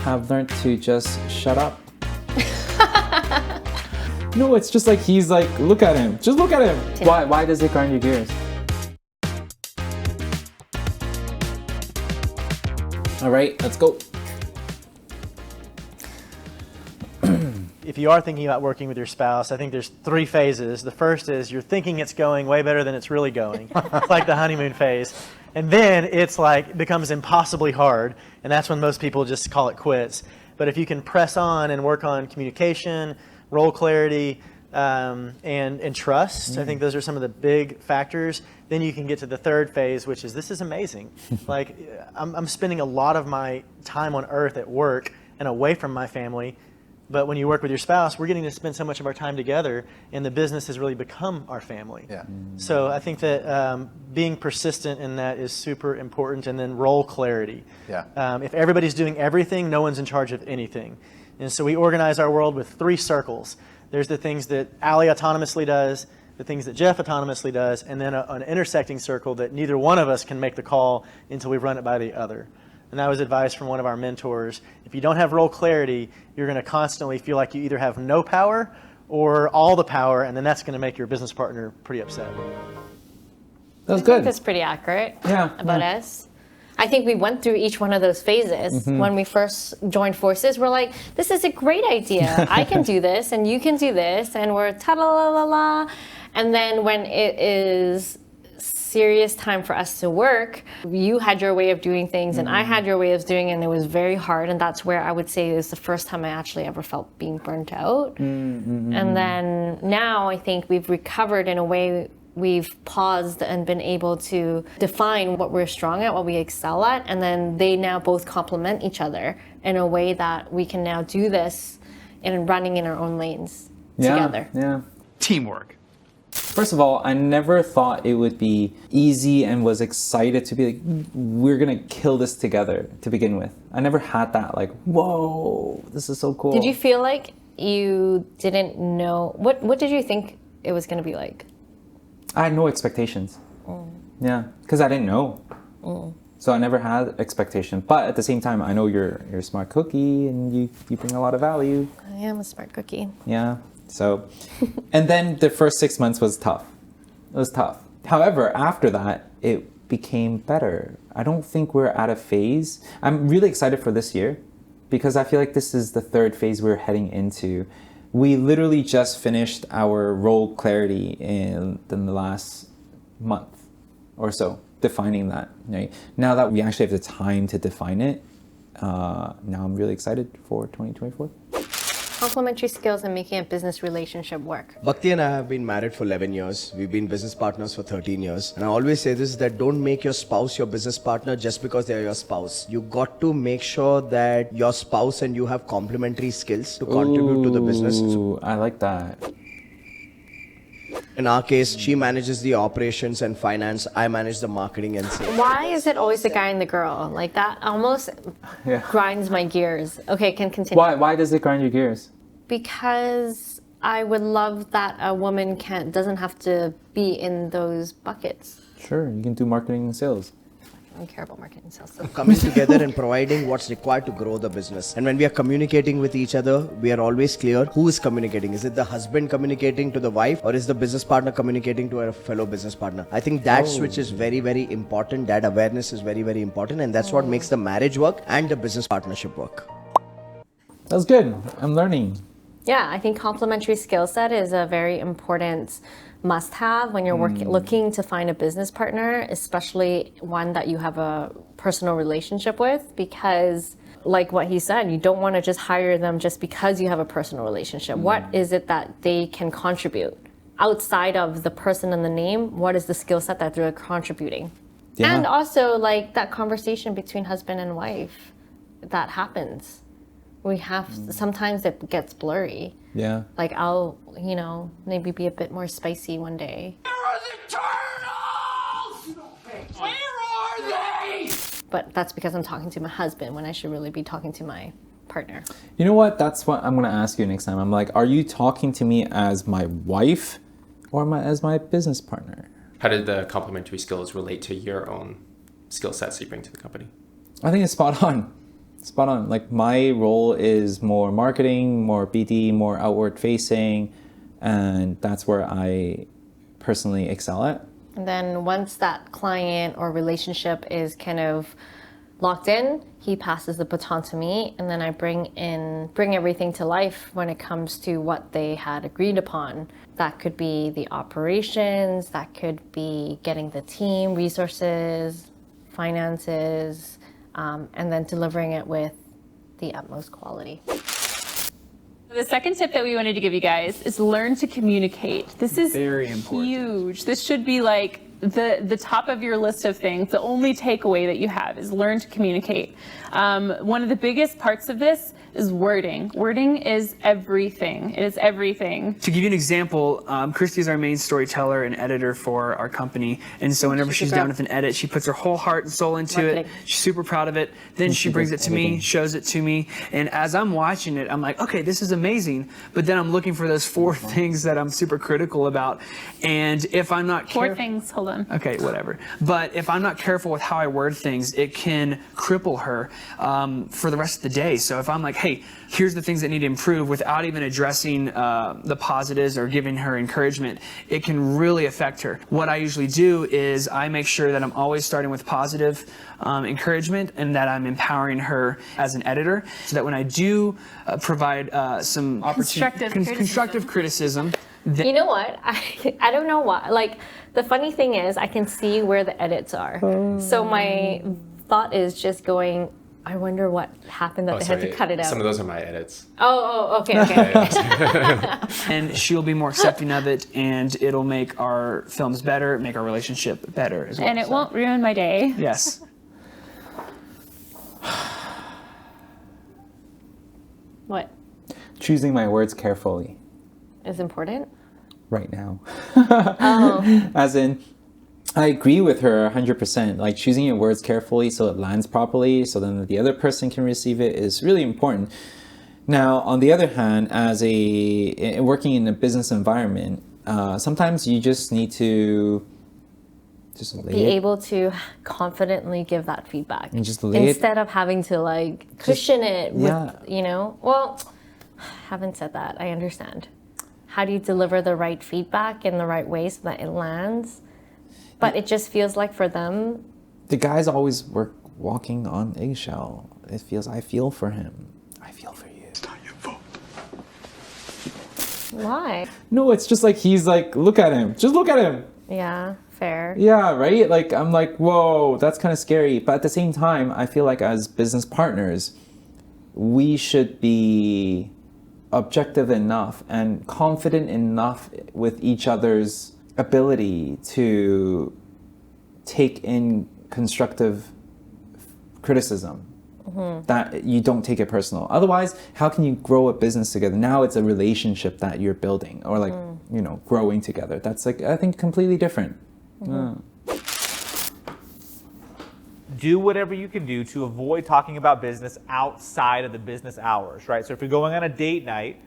have learned to just shut up. No, it's just like he's like, look at him. Just look at him. Why does it grind your gears? All right, let's go. If you are thinking about working with your spouse, I think there's 3 phases. The first is you're thinking it's going way better than it's really going. It's like the honeymoon phase. And then it's like becomes impossibly hard, and that's when most people just call it quits. But if you can press on and work on communication, role clarity, and trust, I think those are some of the big factors. Then you can get to the third phase, which is, this is amazing. Like, I'm spending a lot of my time on earth at work and away from my family. But when you work with your spouse, we're getting to spend so much of our time together, and the business has really become our family. Yeah. So I think that being persistent in that is super important, and then role clarity. Yeah. If everybody's doing everything, no one's in charge of anything. And so we organize our world with 3 circles. There's the things that Allie autonomously does, the things that Jeff autonomously does, and then an intersecting circle that neither one of us can make the call until we run it by the other. And that was advice from one of our mentors. If you don't have role clarity, you're going to constantly feel like you either have no power or all the power, and then that's going to make your business partner pretty upset. That was I good. think that's pretty accurate about Yeah. us. I think we went through each one of those phases. When we first joined forces, we're like, this is a great idea. I can do this, and you can do this, and we're ta-la-la-la-la. And then when it is serious time for us to work, you had your way of doing things, and I had your way of doing it, and it was very hard. And that's where I would say is the first time I actually ever felt being burnt out. And then now I think we've recovered in a way. We've paused and been able to define what we're strong at, what we excel at, and then they now both complement each other in a way that we can now do this in running in our own lanes together. Yeah. Teamwork. First of all, I never thought it would be easy and was excited to be like, we're gonna kill this together to begin with. I never had that like, whoa, this is so cool. Did you feel like you didn't know, what did you think it was gonna be like? I had no expectations. Yeah, because I didn't know. So I never had expectations. But at the same time, I know you're a smart cookie and you bring a lot of value. I am a smart cookie. Yeah. So, and then the first 6 months was tough. It was tough. However, after that, it became better. I don't think we're at a phase. I'm really excited for this year because I feel like this is the 3rd phase we're heading into. We literally just finished our role clarity in the last month or so, defining that. Right? Now that we actually have the time to define it, now I'm really excited for 2024. Complementary skills and making a business relationship work. Bhakti and I have been married for 11 years. We've been business partners for 13 years. And I always say this, that don't make your spouse your business partner just because they're your spouse. You got to make sure that your spouse and you have complementary skills to contribute to the business. Ooh, I like that. In our case, she manages the operations and finance. I manage the marketing and sales. Why is it always the guy and the girl? Like that almost grinds my gears. Okay, can continue. Why does it grind your gears? Because I would love that a woman doesn't have to be in those buckets. Sure, you can do marketing and sales. I don't care about marketing and sales. Coming together and providing what's required to grow the business. And when we are communicating with each other, we are always clear who is communicating. Is it the husband communicating to the wife, or is the business partner communicating to a fellow business partner? I think that switch is very, very important. That awareness is very, very important. And that's what makes the marriage work and the business partnership work. That's good. I'm learning. Yeah, I think complementary skill set is a very important must-have when you're looking to find a business partner, especially one that you have a personal relationship with, because like what he said, you don't want to just hire them just because you have a personal relationship. What is it that they can contribute? Outside of the person and the name, what is the skill set that they're contributing? Yeah. And also like that conversation between husband and wife that happens. We have, sometimes it gets blurry. Yeah. Like I'll, maybe be a bit more spicy one day. Where are the turtles? Where are they? But that's because I'm talking to my husband when I should really be talking to my partner. You know what? That's what I'm going to ask you next time. I'm like, are you talking to me as my wife or as my business partner? How did the complementary skills relate to your own skill sets you bring to the company? I think it's spot on. Spot on. Like my role is more marketing, more BD, more outward facing, and that's where I personally excel at. And then once that client or relationship is kind of locked in, he passes the baton to me, and then I bring everything to life when it comes to what they had agreed upon. That could be the operations, that could be getting the team, resources, finances, and then delivering it with the utmost quality. The second tip that we wanted to give you guys is learn to communicate. This is very important. Huge. This should be like the top of your list of things. The only takeaway that you have is learn to communicate. One of the biggest parts of this is wording. Wording is everything. It is everything. To give you an example, Christy is our main storyteller and editor for our company, and so whenever she's done with an edit, she puts her whole heart and soul into it. She's super proud of it. Then she brings it to me, shows it to me, and as I'm watching it, I'm like, okay, this is amazing. But then I'm looking for those 4 things that I'm super critical about, and if I'm not careful, 4 things. Hold on. Okay, whatever. But if I'm not careful with how I word things, it can cripple her for the rest of the day. So if I'm like, hey, here's the things that need to improve without even addressing the positives or giving her encouragement, it can really affect her. What I usually do is I make sure that I'm always starting with positive encouragement and that I'm empowering her as an editor so that when I do provide some constructive criticism. You know what? I don't know why. Like, the funny thing is, I can see where the edits are. So my thought is just going, I wonder what happened that they had to cut it out. Some of those are my edits. Okay. And she'll be more accepting of it, and it'll make our films better, make our relationship better as well. And it won't ruin my day. Yes. What Choosing my words carefully is important? right now. As in, I agree with her 100%. Like choosing your words carefully so it lands properly, so then the other person can receive it is really important. Now, on the other hand, as working in a business environment, sometimes you just need to just be able to confidently give that feedback and just lay instead of having to like cushion it with, you know. Well, having said that, I understand. How do you deliver the right feedback in the right way so that it lands? But it just feels like for them, the guys always walking on eggshell. I feel for him. I feel for you. It's not your fault. Why? No, it's just like he's like, look at him. Just look at him. Yeah, fair. Yeah, right? Like, I'm like, whoa, that's kind of scary. But at the same time, I feel like as business partners, we should be objective enough and confident enough with each other's ability to take in constructive criticism, that you don't take it personal. Otherwise, how can you grow a business together? Now it's a relationship that you're building or like, you know, growing together. That's like, I think, completely different. Do whatever you can do to avoid talking about business outside of the business hours, right? So if you're going on a date night,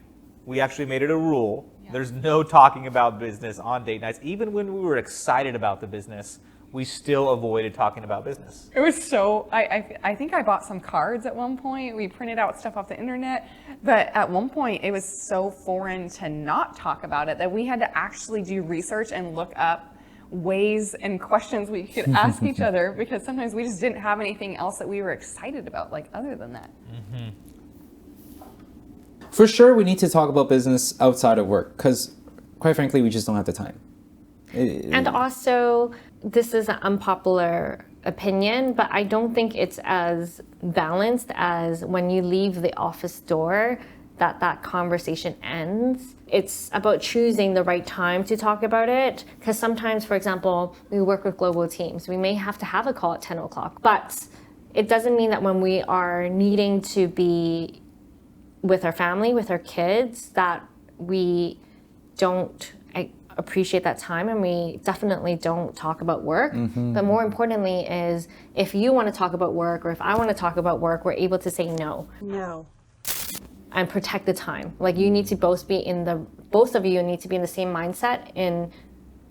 we actually made it a rule. There's no talking about business on date nights. Even when we were excited about the business, we still avoided talking about business. It was so, I think I bought some cards at one point. We printed out stuff off the internet. But at one point, it was so foreign to not talk about it that we had to actually do research and look up ways and questions we could ask each other, because sometimes we just didn't have anything else that we were excited about, like other than that. For sure, we need to talk about business outside of work because, quite frankly, we just don't have the time. And also, this is an unpopular opinion, but I don't think it's as balanced as when you leave the office door that conversation ends. It's about choosing the right time to talk about it, because sometimes, for example, we work with global teams. We may have to have a call at 10 o'clock, but it doesn't mean that when we are needing to be with our family, with our kids, that we don't appreciate that time, and we definitely don't talk about work. But more importantly is, if you want to talk about work or if I want to talk about work, we're able to say no. No. And protect the time. Like, you need to both of you need to be in the same mindset in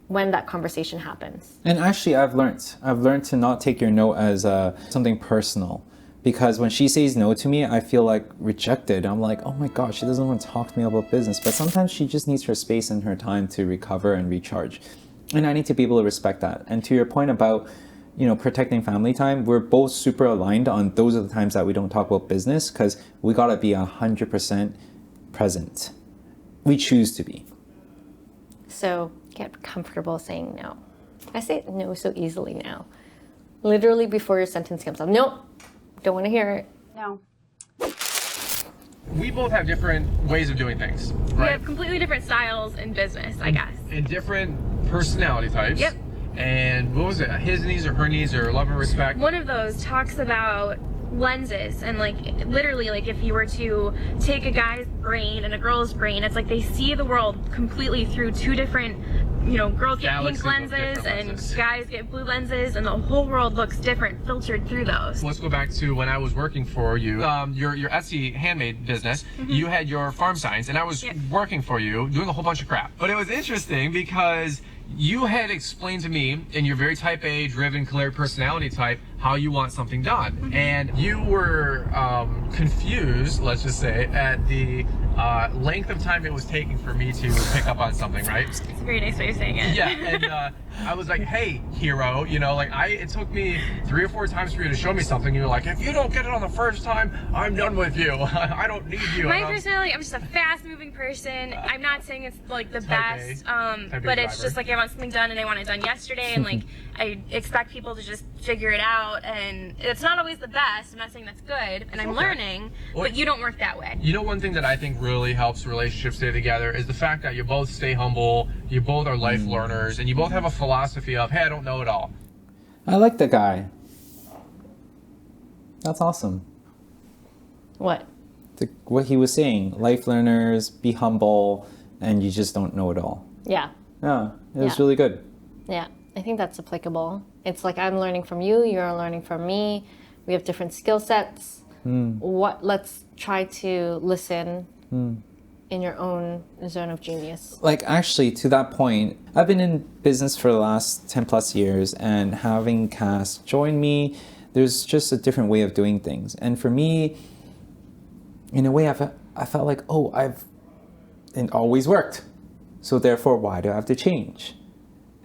when that conversation happens. And actually, I've learned to not take your no as something personal, Because when she says no to me, I feel like rejected. I'm like, oh my gosh, she doesn't want to talk to me about business. But sometimes she just needs her space and her time to recover and recharge. And I need to be able to respect that. And to your point about, protecting family time, we're both super aligned on those are the times that we don't talk about business, because we gotta be 100% present. We choose to be. So get comfortable saying no. I say no so easily now. Literally before your sentence comes up. Nope. Don't want to hear it. No. We both have different ways of doing things, right? We have completely different styles in business, I guess. And different personality types. Yep. And what was it? His needs or her needs or love and respect? One of those talks about lenses and literally if you were to take a guy's brain and a girl's brain, it's like they see the world completely through two different, girls get pink lenses and guys get blue lenses, and the whole world looks different filtered through those. Let's go back to when I was working for you, your Etsy handmade business. You had your farm signs, and I was working for you doing a whole bunch of crap. But it was interesting because you had explained to me in your very type A, driven, clear personality type how you want something done. And you were confused, let's just say, at the length of time it was taking for me to pick up on something, right? It's a very nice way of saying it. Yeah, and I was like, hey, hero, it took me 3 or 4 times for you to show me something. You're like, if you don't get it on the first time, I'm done with you. I don't need you. My personality, I'm just a fast-moving person. I'm not saying it's the best, but it's just I want something done and I want it done yesterday, and I expect people to just figure it out, and it's not always the best. I'm not saying that's good, and I'm learning, but you don't work that way. One thing that I think really helps relationships stay together is the fact that you both stay humble, you both are life learners, and you both have a philosophy of, hey, I don't know it all. I like the guy. That's awesome. What? What he was saying, life learners, be humble, and you just don't know it all. Yeah. Yeah, it was really good. Yeah, I think that's applicable. It's like I'm learning from you, you're learning from me. We have different skill sets. Let's try to listen in your own zone of genius. Actually, to that point, I've been in business for the last 10 plus years, and having Cass join me, there's just a different way of doing things. And for me, in a way, I felt like, it always worked. So therefore, why do I have to change?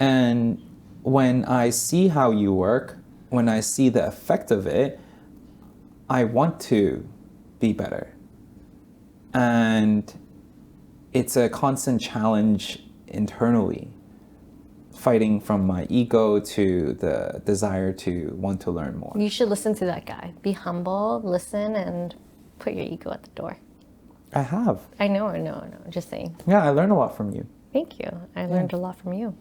And when I see how you work, when I see the effect of it, I want to be better. And it's a constant challenge internally, fighting from my ego to the desire to want to learn more. You should listen to that guy. Be humble, listen, and put your ego at the door. I have. I know. Just saying. Yeah, I learned a lot from you. Thank you. I learned a lot from you.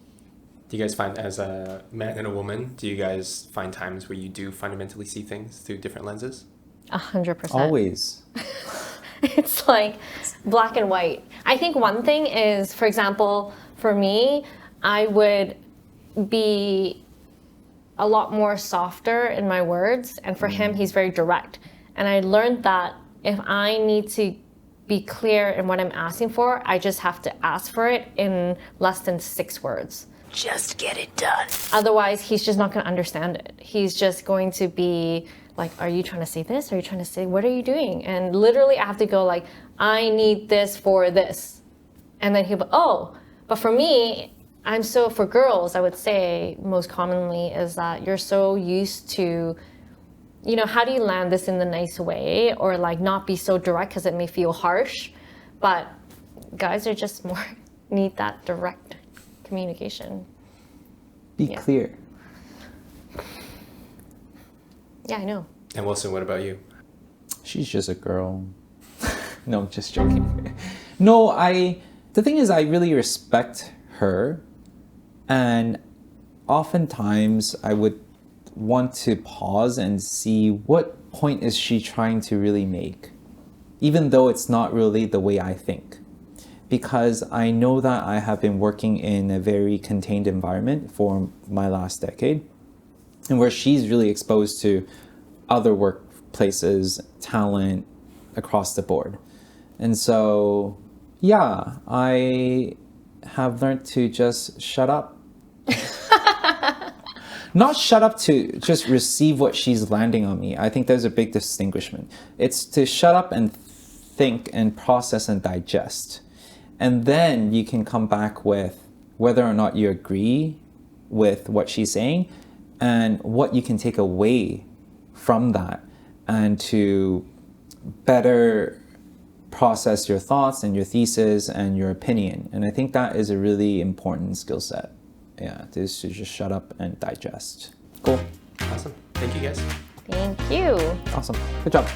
Do you guys find, as a man and a woman, do you guys find times where you do fundamentally see things through different lenses? 100%. Always. It's like black and white. I think one thing is, for example, for me, I would be a lot more softer in my words, and for him, he's very direct. And I learned that if I need to be clear in what I'm asking for, I just have to ask for it in less than 6 words. Just get it done. Otherwise, he's just not going to understand it. He's just going to be like, are you trying to say this? Are you trying to say, what are you doing? And literally I have to go like, I need this for this. And then he'll be, oh, but for me, for girls, I would say most commonly is that you're so used to, how do you land this in the nice way, or not be so direct because it may feel harsh, but guys are just more need that direct communication. Be clear. Yeah, I know. And Wilson, what about you? She's just a girl. No, just joking. No, the thing is, I really respect her, and oftentimes I would want to pause and see what point is she trying to really make, even though it's not really the way I think. Because I know that I have been working in a very contained environment for my last decade, and where she's really exposed to other workplaces, talent across the board. And so, yeah, I have learned to just shut up. Not shut up to just receive what she's landing on me. I think there's a big distinguishment. It's to shut up and think and process and digest. And then you can come back with whether or not you agree with what she's saying and what you can take away from that, and to better process your thoughts and your thesis and your opinion. And I think that is a really important skill set. Yeah, to just shut up and digest. Cool. Awesome. Thank you guys. Thank you. Awesome. Good job.